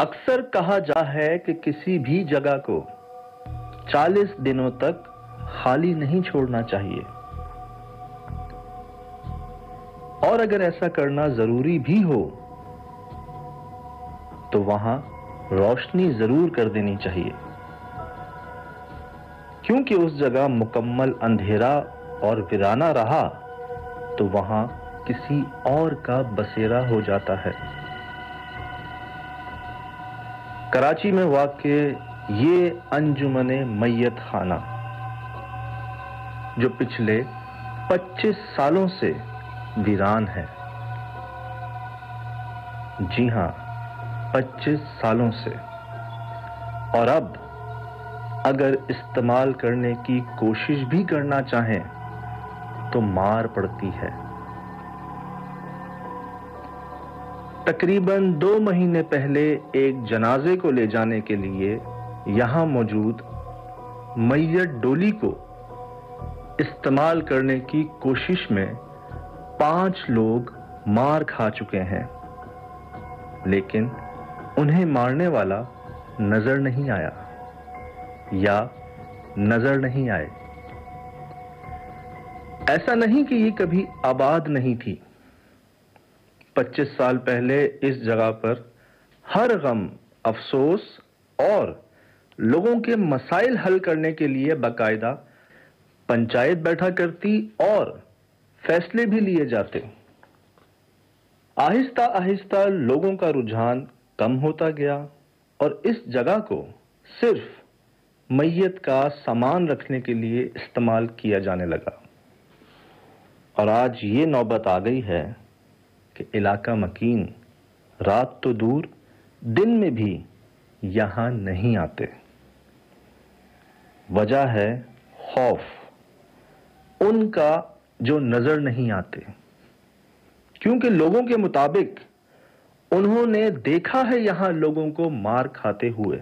अक्सर कहा जा है कि किसी भी जगह को 40 दिनों तक खाली नहीं छोड़ना चाहिए, और अगर ऐसा करना जरूरी भी हो तो वहां रोशनी जरूर कर देनी चाहिए, क्योंकि उस जगह मुकम्मल अंधेरा और वीराना रहा तो वहां किसी और का बसेरा हो जाता है। कराची में वाक़े ये अंजुमने मैयत खाना, जो पिछले 25 सालों से वीरान है, जी हां 25 सालों से, और अब अगर इस्तेमाल करने की कोशिश भी करना चाहें तो मार पड़ती है। तकरीबन 2 महीने पहले एक जनाजे को ले जाने के लिए यहां मौजूद मैयत डोली को इस्तेमाल करने की कोशिश में 5 लोग मार खा चुके हैं, लेकिन उन्हें मारने वाला नजर नहीं आया या नजर नहीं आए। ऐसा नहीं कि ये कभी आबाद नहीं थी। 25 साल पहले इस जगह पर हर गम, अफसोस और लोगों के मसाइल हल करने के लिए बाकायदा पंचायत बैठा करती और फैसले भी लिए जाते। आहिस्ता आहिस्ता लोगों का रुझान कम होता गया और इस जगह को सिर्फ मैयत का सामान रखने के लिए इस्तेमाल किया जाने लगा, और आज ये नौबत आ गई है कि इलाका मकीन रात तो दूर दिन में भी यहां नहीं आते। वजह है खौफ, उनका जो नजर नहीं आते, क्योंकि लोगों के मुताबिक उन्होंने देखा है यहां लोगों को मार खाते हुए,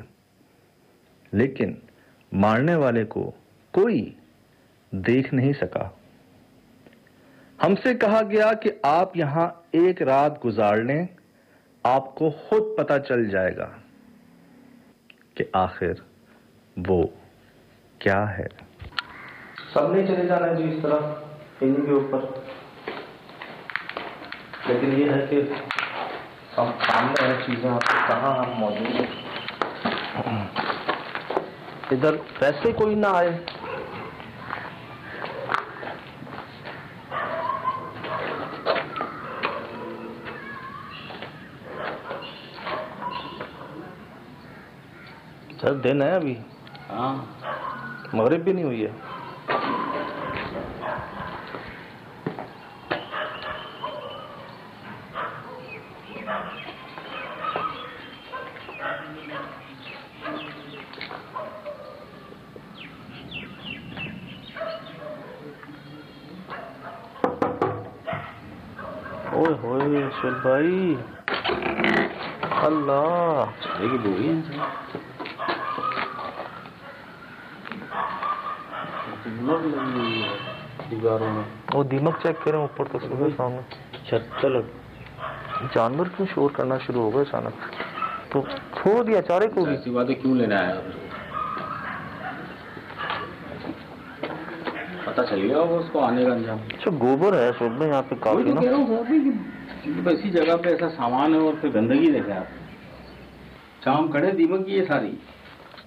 लेकिन मारने वाले को कोई देख नहीं सका। हमसे कहा गया कि आप यहां एक रात गुजार लें, आपको खुद पता चल जाएगा कि आखिर वो क्या है। सबने चले जाना है जी इस तरफ इन्हीं के ऊपर, लेकिन ये है कि हम सामने है चीजें, आपको कहाँ हम मौजूद हैं। इधर वैसे कोई ना आए, सर दिन है अभी, हाँ मगरिब भी नहीं हुई है। ओए होए सुल भाई, अल्लाह चलेगी दूरी दीवारों में। वो दीमक चेक करें ऊपर तो सुबह सामने छत तक जानवर क्यों शोर करना शुरू हो गए अचानक, तो छोड़ दिया चारे को भी। ऐसी बातें क्यों लेने आया, पता चल गया होगा उसको आने का अंजाम। अच्छा गोबर है शोर में यहाँ पे काफी ना, ऐसी जगह पे ऐसा सामान है और फिर गंदगी देखे आप, शाम खड़े दीमक की ये सारी,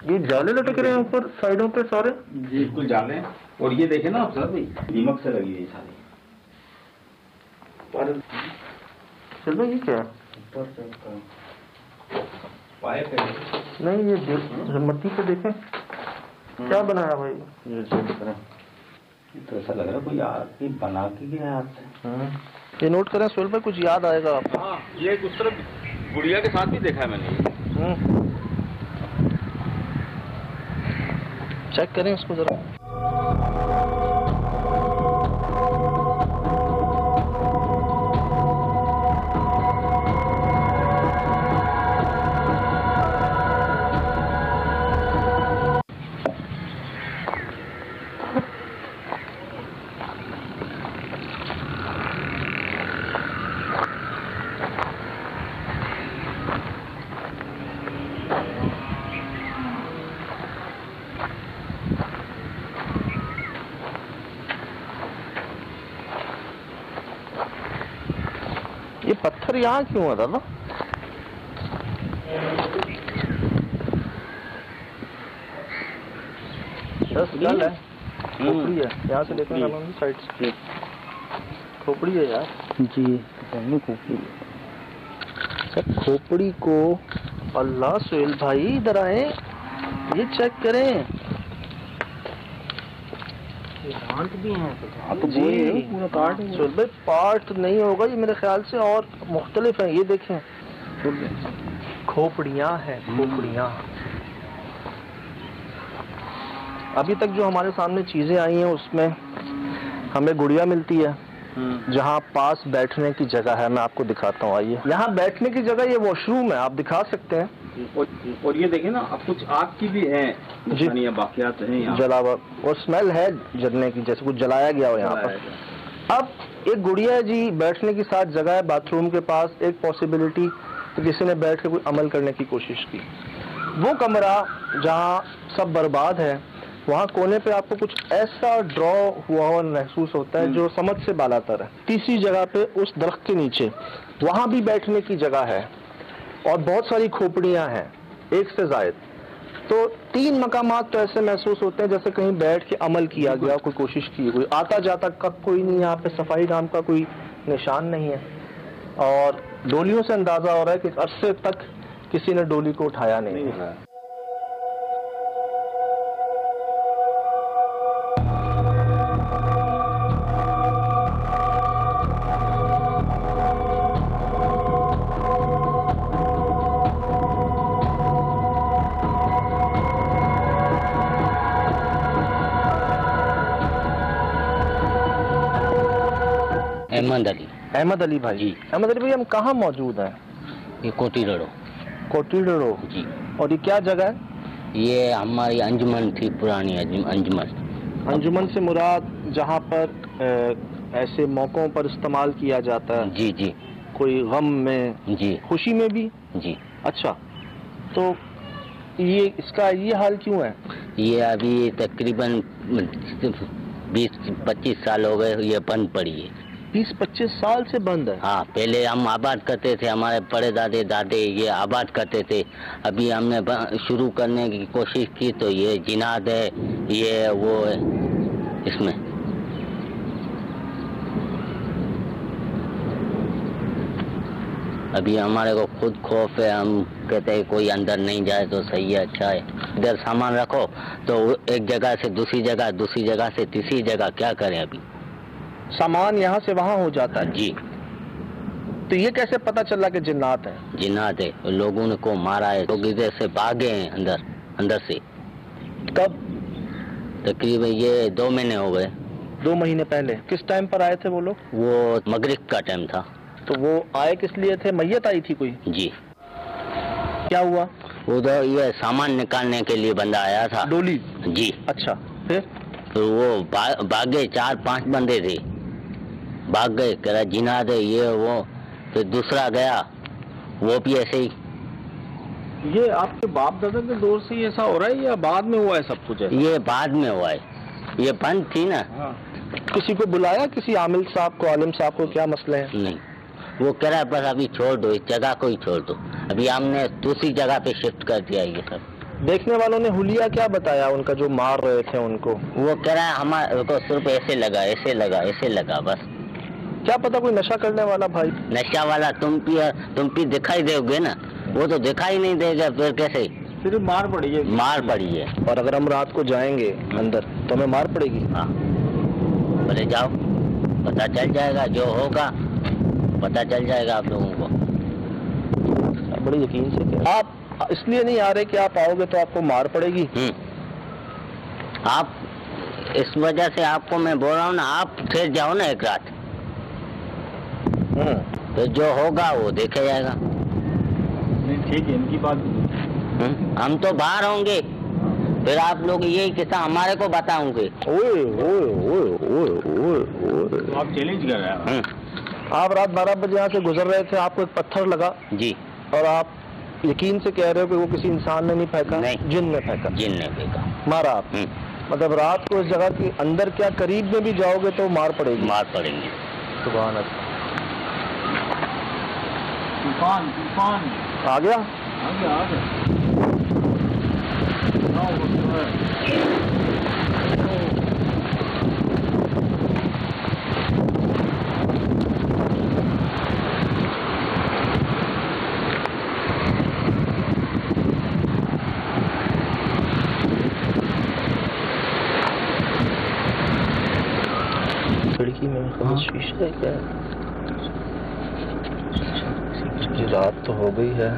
ये जाले लटक रहे हैं ऊपर साइडों पे सारे, ये बिल्कुल जाले, और ये देखे ना आप सर भाई दीमक से लगी है सारी। चलो ये क्या पाइप है? नहीं ये मट्टी पे देखें क्या बनाया भाई, ये तो ऐसा लग रहा है कोई आदमी बना के गया हाथ से। ये नोट करें सोल पे, कुछ याद आएगा आपको। हाँ ये उस तरफ गुड़िया के साथ भी देखा है मैंने। चेक करें उसको जरा। ये पत्थर यहाँ क्यों है दादा? खोपड़ी है, यहाँ से देखने का साइड से खोपड़ी है यार जी। खोपड़ी सर, खोपड़ी को अल्लाह सुहेल भाई इधर आए, ये चेक करें। दांत भी हैं तो जी पूरा पार्ट सुहेल भाई, पार्ट नहीं होगा ये मेरे ख्याल से, और मुख्तलिफ है। ये देखें खोपड़ियाँ हैं, खोपड़ियाँ। अभी तक जो हमारे सामने चीजें आई हैं उसमें हमें गुड़िया मिलती है जहाँ पास बैठने की जगह है। मैं आपको दिखाता हूँ, आइए। यहाँ बैठने की जगह, ये वॉशरूम है, आप दिखा सकते हैं। और ये देखें ना, अब कुछ आग की भी है जी, बाकियात हैं यहाँ, जला हुआ और स्मेल है जलने की, जैसे कुछ जलाया गया हो यहाँ पर। अब एक गुड़िया है जी, बैठने की साथ जगह है बाथरूम के पास। एक पॉसिबिलिटी तो किसी ने बैठ के कोई अमल करने की कोशिश की। वो कमरा जहाँ सब बर्बाद है, वहाँ कोने पे आपको कुछ ऐसा ड्रॉ हुआ महसूस होता है जो समझ से बालातर है। तीसरी जगह पे उस दरख्त के नीचे, वहाँ भी बैठने की जगह है और बहुत सारी खोपड़ियाँ हैं, एक से ज़ायद। तो 3 मकामात तो ऐसे महसूस होते हैं जैसे कहीं बैठ के अमल किया गया, कोई कोशिश की, कोई आता जाता कब कोई नहीं, यहाँ पे सफाई नाम का कोई निशान नहीं है। और डोलियों से अंदाज़ा हो रहा है कि अरसे तक किसी ने डोली को उठाया नहीं है। अहमद अली भाई जी। अहमद अली भाई, हम कहाँ मौजूद हैं? ये कोटीडोरो। कोटीडोरो जी। और ये क्या जगह है? ये हमारी अंजुमन थी, पुरानी अंजुमन। अंजुमन से मुराद जहाँ पर ऐसे मौकों पर इस्तेमाल किया जाता है। जी जी। कोई गम में जी, खुशी में भी जी। अच्छा, तो ये इसका ये हाल क्यों है? ये अभी तकरीबन 20-25 साल हो गए ये बंद पड़ी है। 20-25 साल से बंद है? हाँ, पहले हम आबाद करते थे, हमारे बड़े दादे ये आबाद करते थे। अभी हमने शुरू करने की कोशिश की तो ये जिनाद है, ये वो है इसमें। अभी हमारे को खुद खौफ है, हम कहते हैं कोई अंदर नहीं जाए तो सही है, अच्छा है। इधर सामान रखो तो एक जगह से दूसरी जगह, दूसरी जगह से तीसरी जगह, क्या करें? अभी सामान यहाँ से वहाँ हो जाता है जी। तो ये कैसे पता चला कि जिन्नात है? जिन्नात है, लोगों ने को मारा है, लोग इधर से भागे हैं अंदर से। कब? तकरीबन ये 2 महीने हो गए। 2 महीने पहले? किस टाइम पर आए थे वो लोग? वो मगरिब का टाइम था। तो वो आए किस लिए थे? मैयत आई थी कोई? जी। क्या हुआ? उधर ये सामान निकालने के लिए बंदा आया था। डोली? जी। अच्छा, फिर? तो वो भागे, 4-5 बंदे थे, भाग गए, कह रहा जिनाद है ये वो। फिर दूसरा गया, वो भी ऐसे ही। ये आपके बाप दादा के दौर से ही ऐसा हो रहा है या बाद में हुआ है सब कुछ? ये बाद में हुआ है, ये बंद थी ना। हाँ। किसी को बुलाया, किसी आमिल साहब को, आलिम साहब को, क्या मसला है? नहीं, वो कह रहा है बस अभी छोड़ दो, इस जगह को ही छोड़ दो। अभी हमने दूसरी जगह पे शिफ्ट कर दिया ये सब। देखने वालों ने हुलिया क्या बताया उनका, जो मार रहे थे उनको? वो कह रहा है हमारे को सिर्फ ऐसे लगा, ऐसे लगा, ऐसे लगा, बस। क्या पता कोई नशा करने वाला भाई? नशा वाला तुम भी दिखाई दोगे ना, वो तो दिखाई नहीं देगा, फिर कैसे? सिर्फ मार पड़ी है। मार पड़ी है। और अगर हम रात को जाएंगे अंदर तो हमें मार पड़ेगी? हाँ, बोले जाओ, पता चल जाएगा, जो होगा पता चल जाएगा आप लोगों को। बड़े यकीन से कह, आप इसलिए नहीं आ रहे कि आप आओगे तो आपको मार पड़ेगी? आप इस वजह से आपको मैं बोल रहा हूँ ना, आप ठहर जाओ ना एक रात, तो जो होगा वो देखा जाएगा। नहीं ठीक है, इनकी बात। हम तो बाहर होंगे, फिर आप लोग यही किस्सा हमारे को बताओगे। ओए ओए ओए ओए ओए, आप चैलेंज कर रहे हैं। आप रात 12 बजे यहाँ से गुजर रहे थे, आपको एक पत्थर लगा जी, और आप यकीन से कह रहे हो कि वो किसी इंसान ने नहीं फेंका? नहीं, जिन ने फेंका। जिन ने फेंका, मारा आप? मतलब रात को इस जगह के अंदर क्या करीब में भी जाओगे तो मार पड़ेगी? मार पड़ेगी। सुभान अल्लाह। तूफान तूफान आ गया। आ गया खिड़की में शीशा है क्या? रात तो हो गई है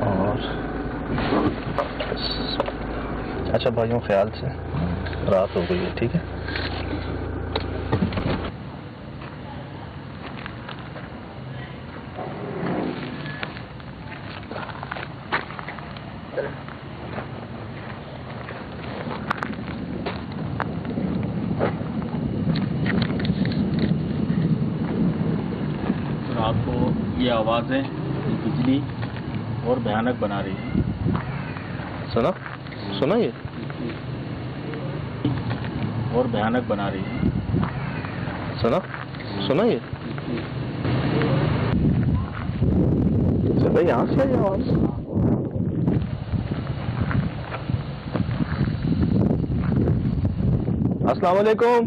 और अच्छा भाइयों, ख्याल से रात हो गई है, ठीक है। रात को ये आवाज़ें, ये बिजली और भयानक बना रही है। सुना सुना ये और भयानक बना रही है। सुना सुना ये चलो यहाँ से आई आवाज। अस्सलाम वालेकुम।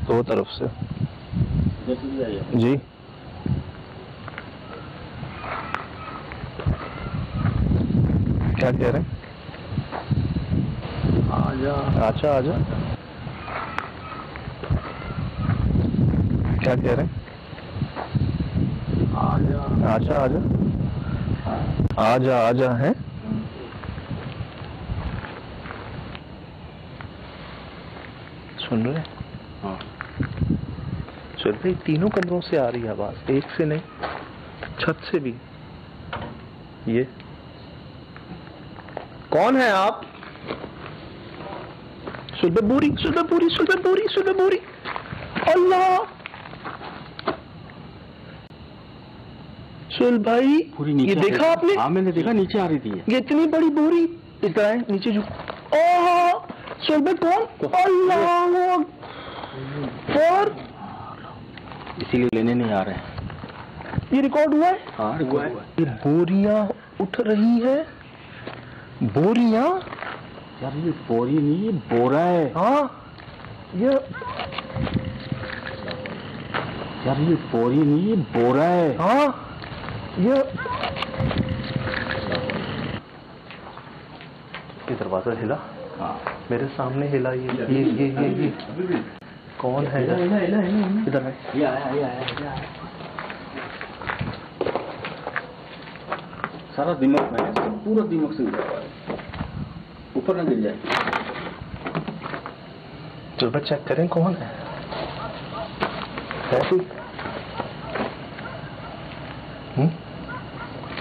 दो तरफ से जी। क्या कह रहे हैं? आजा अच्छा आजा। क्या कह रहे हैं? आजा आजा आजा आजा आजा है। सुन रहे? हाँ। चल भाई, तीनों कमरों से आ रही है आवाज, एक से नहीं, छत से भी। ये कौन है आप? सुबह पूरी सुबह पूरी सुबह पूरी सुबह पूरी। अल्लाह सुल भाई, पूरी नीचे ये देखा आपने? हाँ मैंने देखा, नीचे आ रही थी ये इतनी बड़ी बोरी। इधर है, नीचे जो। ओह सुल भाई, कौन? अल्लाह। और इसीलिए लेने नहीं आ रहे। ये रिकॉर्ड हुआ है? हाँ हुआ है। ये बोरियां उठ रही है, बोरियां। यार ये बोरी नहीं, ये बोरा है। हाँ ये यार ये बोरी नहीं, ये बोरा है। हाँ ये दरवाजा हिला। हाँ मेरे सामने हिला। ये कौन है? इधर है। ये आया। सारा दिमाग में है, पूरा दिमाग से ऊपर ना गिर जाए। चलो चेक करें कौन है कोई?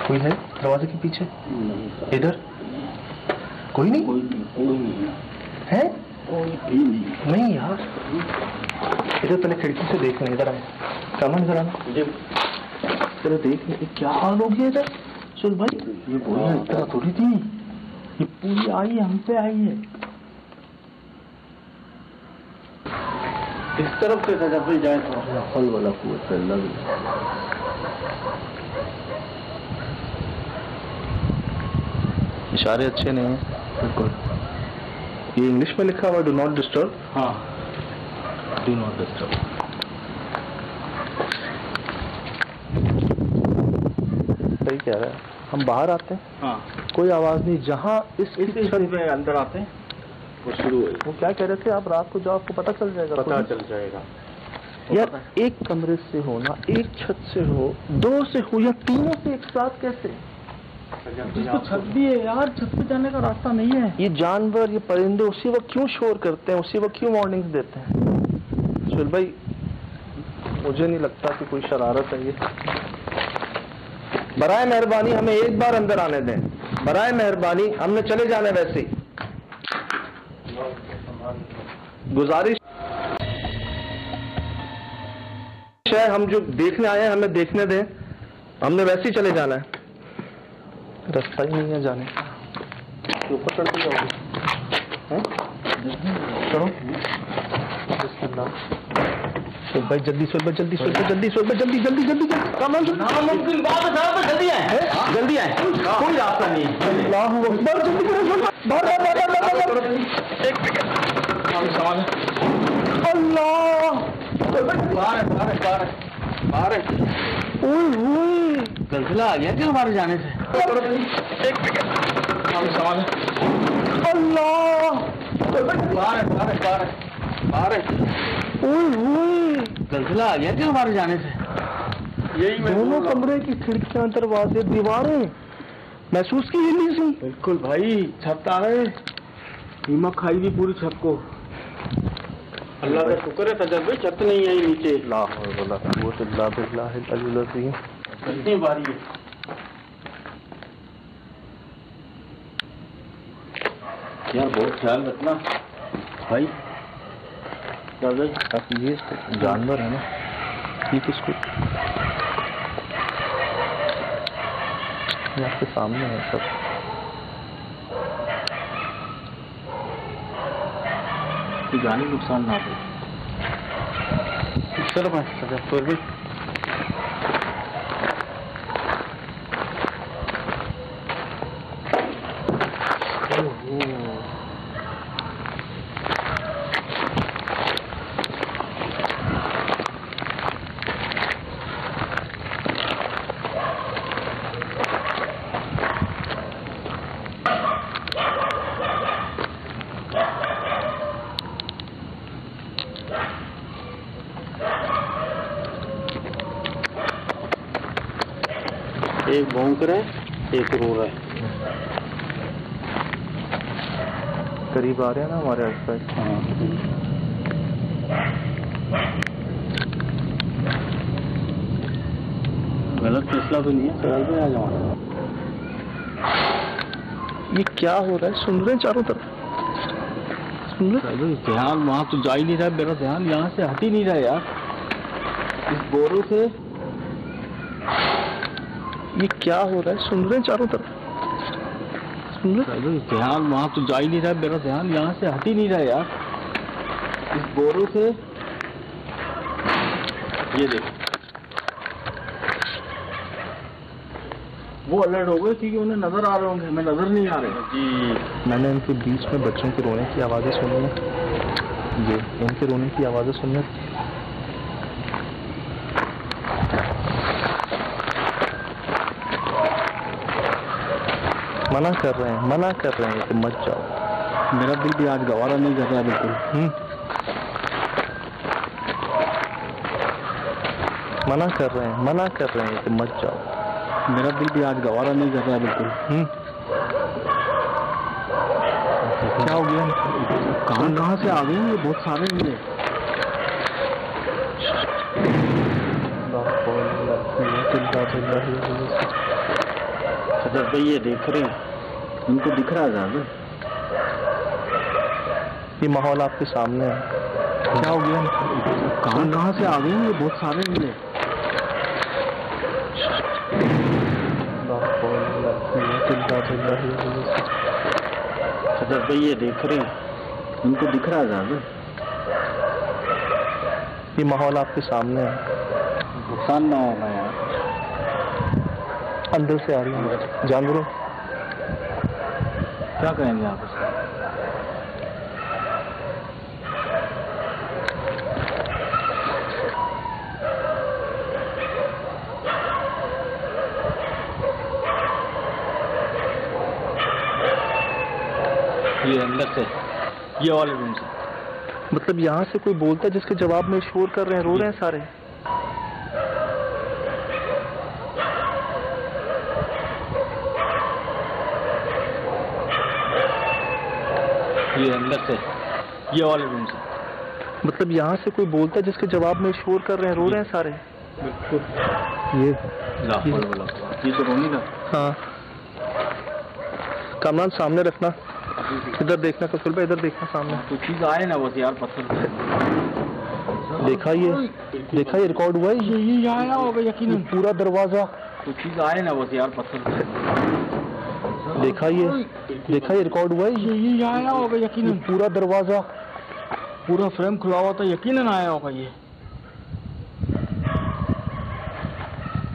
कोई है दरवाजे के पीछे? इधर कोई नहीं? कोई नहीं है। कोई भी नहीं। नहीं यार, इधर पहले खिड़की से देख लें। इधर आए, सामान इधर आना। इधर देख लें क्या हाल हो गया इधर। सुन भाई, ये बोरियां इस तरह थोड़ी थी, ये पूरी आई है, हम पे आई है। इस तरफ से जब भी जाए तो फल वाला कुआं लग। इशारे अच्छे नहीं हैं बिल्कुल। ये इंग्लिश में लिखा हुआ डू नॉट डिस्टर्ब। हाँ डू नॉट डिस्टर्ब। सही कह रहा है। हम बाहर आते हैं, हाँ कोई आवाज नहीं। जहाँ इस छत में अंदर आते हैं वो शुरू हुई। वो क्या कह रहे थे? आप रात को जाओ, आपको पता चल जाएगा। पता चल जाएगा यार, एक कमरे से हो ना, एक छत से हो, दो से हो, या तीनों से एक साथ कैसे? जिसको छत भी है यार, छत पे जाने का रास्ता नहीं है। ये जानवर, ये परिंदे उसी वक्त क्यों शोर करते हैं, उसी वक्त क्यों वार्निंग्स देते हैं? सुल भाई, मुझे नहीं लगता कि कोई शरारत है ये। बराए मेहरबानी हमें एक बार अंदर आने दें, बराए मेहरबानी। हमने चले जाना है वैसे ही। गुजारिश है, हम जो देखने आए हैं हमें देखने दें, हमने वैसे ही चले जाना है। रास्ता ही नहीं है जाने का। ऊपर चढ़ के जाओगे? चलो बिस्मिल्लाह। सोच भाई जल्दी सोच भाई जल्दी सोच भाई जल्दी सोच भाई जल्दी जल्दी जल्दी कामरान सोच। नामुमकिन बात है साहब, जल्दी आए, जल्दी आए, कोई रास्ता नहीं है। अल्लाह अकबर, जल्दी करो सोच। बाहर बाहर बाहर बाहर। एक सवाल अल्लाह बाहर है। ओए गलगला आ गया क्या हमारे जाने से? एक सवाल अल्लाह बाहर है। ओए गलगला आ गया क्या हमारे जाने से? यही मैं दोनों कमरे की खिड़कियां, दरवाजे, दीवारें महसूस की ही नहीं सी। बिल्कुल भाई, छत आ रहे, नीमक खाई भी पूरी छत को। अल्लाह का शुक्र है सजद भाई, छत नहीं आई नीचे। कितनी बारी है यार, बहुत ख्याल रखना भाई। ये जानवर है ना, ये किसको आपके सामने है सब। जानी नुकसान ना हो। चलो भाई फिर भी एक भौंक रहा है, एक रो रहा है। करीब आ रहे हैं ना हमारे आसपास। गलत फैसला तो नहीं है, सवाल पे आ जाओ। ये क्या हो रहा है? सुन रहे हैं चारों तरफ, सुन रहे? ध्यान वहाँ तो जा ही नहीं रहा, मेरा ध्यान यहाँ से हट ही नहीं रहा यार। इस बोरों से ये क्या हो रहा है? सुन रहे हैं चारों तरफ, सुन रहे? ध्यान वहाँ तो जा ही नहीं रहा, मेरा ध्यान यहाँ से हट ही नहीं रहा यार। इस बोरों से ये देखो, वो अलर्ट हो गए क्योंकि उन्हें नजर आ रहे होंगे, हमें नजर नहीं आ रहे जी। मैंने इनके बीच में बच्चों के रोने की आवाज़ें सुनी हैं। ये इनके रोने की आवाज़ें सुनने मना कर रहे हैं कि मत जाओ। मेरा दिल भी आज गवारा नहीं कर रहा बिल्कुल। मना कर रहे हैं कि मत जाओ। मेरा दिल भी आज गवारा नहीं कर रहा बिल्कुल। क्या हो गया? कहाँ से आ गए ये? बहुत सारे मिले। सदर भाई ये देख रहे हैं, उनको दिख रहा है ज़्यादा। ये माहौल आपके सामने है। क्या हो गया? कहाँ से आ गए ये? बहुत सारे मिले। सदर भाई ये देख रहे हैं, उनको दिख रहा है ज़्यादा। ये माहौल आपके सामने है। नुकसान ना होगा यार। अंदर से आ रही है जानवरों। क्या कहेंगे आप इसको? ये अंदर से, ये वाले रूम से। मतलब यहाँ से कोई बोलता है जिसके जवाब में शोर कर रहे हैं, रो रहे हैं सारे। ये अंदर से, ये वाले रूम से। मतलब यहाँ से कोई बोलता है जिसके जवाब में शोर कर रहे हैं, रो रहे हैं सारे। बिल्कुल। ये तो रोने का। हाँ कामरान सामने रखना, इधर देखना कफिल भाई, इधर देखना सामने। तो चीज आए ना बस यार, पत्थर देखा ये रिकॉर्ड हुआ है। ये आया होगा यकीनन। पूरा दरवाजा। तो चीज आए ना बस यार, पत्थर देखा ये रिकॉर्ड हुआ है। ये आया होगा यकीनन। पूरा दरवाजा, पूरा फ्रेम खुला हुआ था, यकीनन आया होगा ये।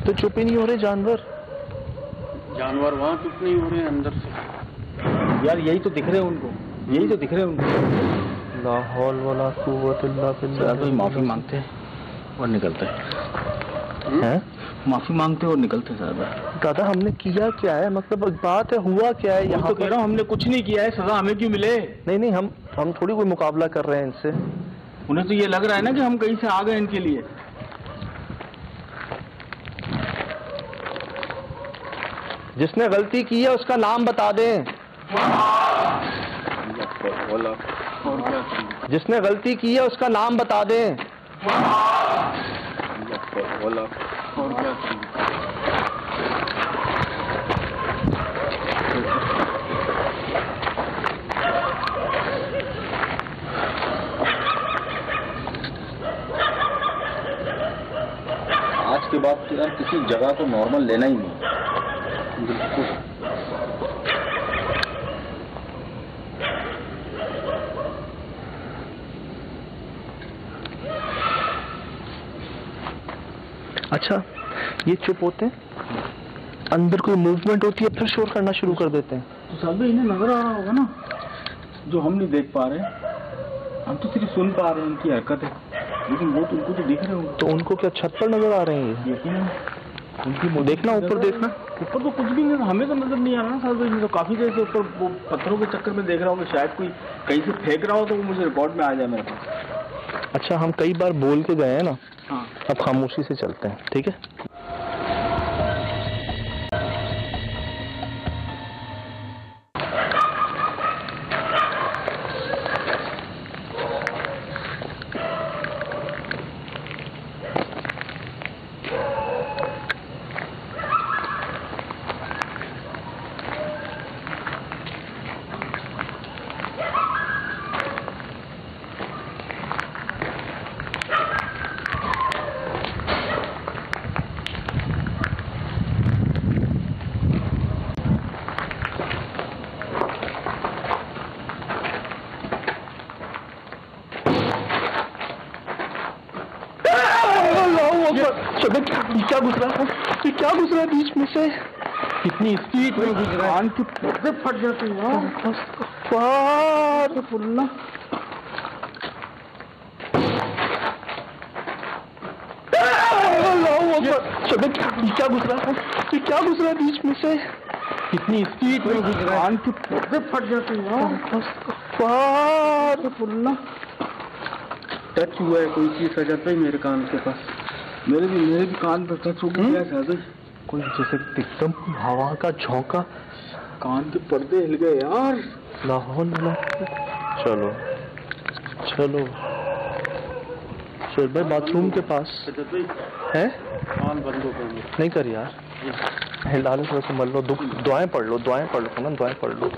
तो चुप ही नहीं हो रहे जानवर। जानवर वहाँ चुप नहीं हो रहे हैं अंदर से। यार यही तो दिख रहे हैं उनको, यही तो दिख रहे हैं उनको। ला हौल वला कुव्वत इल्ला बिल्लाह। तो माफी मांगते हैं और निकलते हैं। माफी मांगते और निकलते ज्यादा। दादा हमने किया क्या है, मतलब बात है हुआ क्या है यहाँ? तो कह रहा हूँ हमने कुछ नहीं किया है, सजा हमें क्यों मिले? नहीं नहीं, हम थोड़ी कोई मुकाबला कर रहे हैं इनसे। उन्हें तो ये लग रहा है ना कि हम कहीं से आ गए इनके लिए। जिसने गलती की है उसका नाम बता दें। जिसने गलती की है उसका नाम बता दें। और क्या आज के बाद तो यार किसी जगह को नॉर्मल लेना ही नहीं। बिल्कुल। अच्छा, ये चुप होते हैं, अंदर कोई मूवमेंट होती है फिर शोर करना शुरू कर देते हैं। तो साहब इन्हें नजर आ रहा होगा ना, जो हम नहीं देख पा रहे। हम तो सिर्फ सुन पा रहे हैं उनकी हरकतें, लेकिन वो तो उनको तो दिख रहे होंगे। तो उनको क्या छत पर नजर आ रहे हैं? यकीनन उनकी देखना, ऊपर देखना। ऊपर तो कुछ भी नहीं, हमें तो नजर नहीं आ रहा ना साहब। मैं तो काफी देर से ऊपर वो पत्थरों के चक्कर में देख रहा हूँ कि शायद कोई कहीं से फेंक रहा हो तो वो मुझे रिकॉर्ड में आ जाए मेरे पास। अच्छा, हम कई बार बोल के गए हैं ना। हाँ, अब खामोशी से चलते हैं, ठीक है? क्या गुजरा है? क्या गुजरा है बीच में से? कितनी स्पीड में गुजरा, कान के पर्दे फट जाते हैं। क्या गुजरा है? क्या गुजरा है बीच में से? कितनी स्पीड में गुजरा, कान के पर्दे फट जाते हैं। टच हुआ है कोई चीज आ जाता है मेरे कान के पास। मेरे भी कान पर टच हो गया है। कोई जैसे एकदम हवा का झोंका, कान के पर्दे हिल गए यार। लाहौल। चलो चलो भाई, बाथरूम के पास है। कान बंद हो गए। नहीं कर यार, हिला थोड़ा सा मल लो, दुआएं पढ़ लो दुआएं पढ़ लो।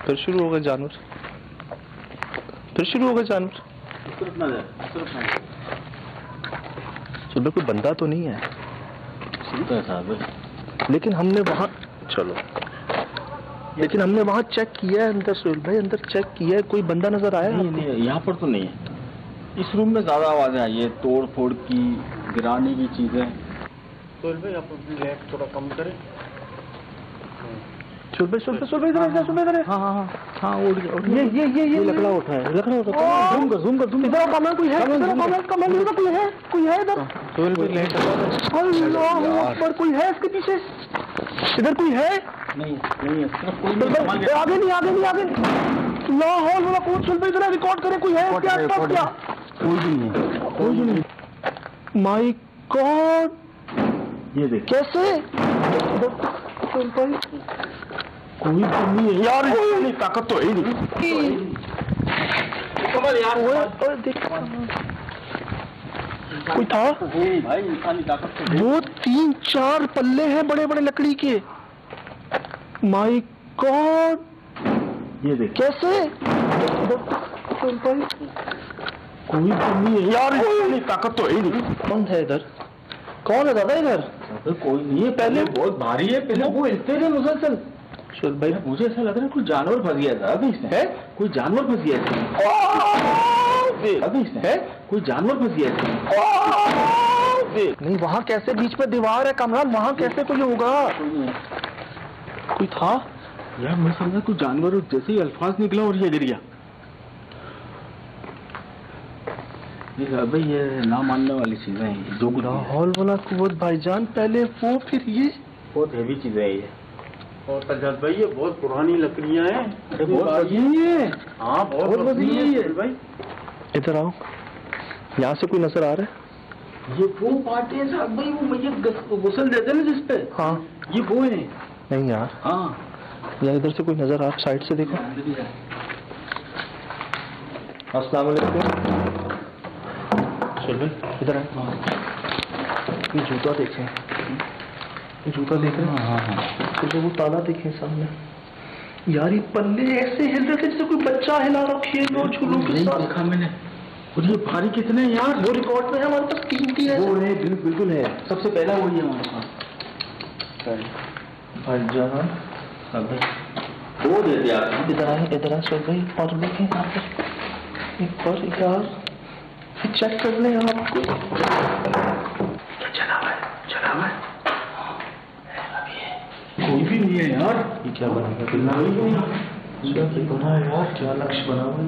फिर शुरू हो गए जानवर। सुबह कोई बंदा तो नहीं है, लेकिन हमने वहाँ चेक किया है अंदर। सुहेल भाई अंदर चेक किया है, कोई बंदा नजर आया? नहीं, यहाँ पर तो नहीं है। इस रूम में ज्यादा आवाजें आई है, तोड़ फोड़ की, गिराने की चीजें। सुहेल भाई आप अपनी लाइट थोड़ा कम करें। सुहेल भाई इधर। हाँ ये लकड़ा उठा है। जूम कर इधर। कमल कोई है इधर? कोई है इधर? सुहेल भाई लाइट अल्लाह अकबर, कोई है इसके पीछे? इधर कोई है? नहीं है, सिर्फ कोई नहीं। आगे नहीं। लाहौल वाला कोच सुहेल भाई इधर रिकॉर्ड करें, कोई है इसके आसपास क्या? कोई भी नहीं। माय गॉड, ये देख कैसे? कोई नहीं है यार, कोई ताकत तो है ही नहीं। यार देख, कोई था भाई, इंसानी ताकत तो। वो 3-4 पल्ले हैं बड़े बड़े लकड़ी के। माय गॉड, ये देख कैसे? कोई नहीं है यार, इंसानी ताकत तो है ही नहीं। कौन है इधर? कौन है दादा इधर? कोई नहीं है। पहले बहुत भारी है, पहले वो हिलते थे मुसलसल। सुहेल भाई मुझे ऐसा लग रहा है कोई जानवर फंस गया था अभी इसमें। है कोई जानवर फंस गया था अभी इसमें। है कोई जानवर फंस गया था। देख। नहीं वहाँ कैसे बीच में दीवार है कामरान, वहाँ कैसे कोई होगा? कोई था यार, मैं समझा कुछ जानवर जैसे ही अल्फाज निकला और ये गिर गया। भाई ये ना मानने वाली चीजें हैं जो कुछ लाहौल वाला कुव्वत भाईजान, पहले वो फिर ये बहुत हैवी चीजें हैं ये। और तजाद भाई ये बहुत पुरानी लकड़ियां हैं। अरे बहुत वज़नी है। हाँ बहुत वज़नी है ये भाई। इधर आओ, यहाँ से कोई नजर आ रहा है? ये वो पार्टी है साहब भाई, वो मैयत गुस्ल देते हैं ना जिसपे। हाँ ये वो है। नहीं यार, हाँ यार इधर से कोई नजर आ, साइड से देखो। अस्सलाम वालेकुम। इधर आए। ये जूता देखें, ये जूता देख रहे हैं? हाँ। तो वो ताला देखें सामने। यार ये पल्ले ऐसे हिल रहे थे जैसे कोई बच्चा हिला रहा, खेल रहा झूलों के साथ। देखा मैंने। और ये भारी कितने हैं यार? वो रिकॉर्ड में है हमारे पास, 3 है। वो है, बिल्कुल है। सबसे पहला वही है हमारे पास भाईजान। वो दे दिया। इधर आए सोहेल भाई, और देखें यहाँ पर एक बार यार, चेक कर लें आपको। चला हुआ है। कोई भी नहीं है यार। ये क्या बना है? क्या बना है यार? क्या लक्ष्य बना हुआ है?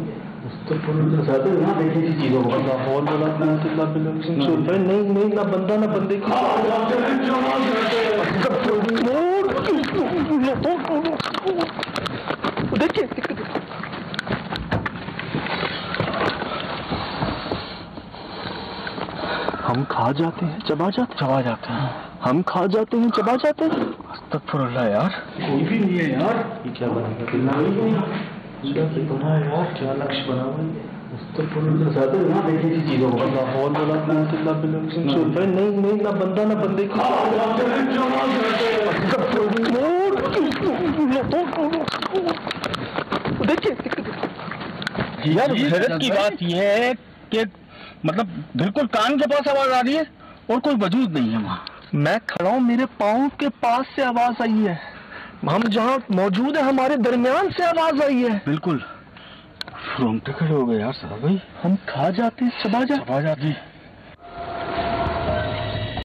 चीजों को लाहौल वाला नहीं ना बंदा ना बंदे की। देखिए हम खा जाते हैं, चबा जाते हैं। हम खा जाते हैं, चबा जाते हैं। अस्तगफुरुल्लाह यार, कोई भी नहीं है यार। ये क्या बना है? यार क्या लक्ष्य बना हुआ है? चीजों को लाहौल वाला नहीं ना बंदा ना बंदे की। देखिए यार, हैरत की बात यह है कि मतलब बिल्कुल कान के पास आवाज आ रही है और कोई वजूद नहीं है वहाँ। मैं खड़ा हूँ, मेरे पाँव के पास से आवाज आई है। हम जहाँ मौजूद है हमारे दरमियान से आवाज आई है। बिल्कुल रोंगटे खड़े हो गए यार साहब भाई। हम खा जाते, चबा जाते।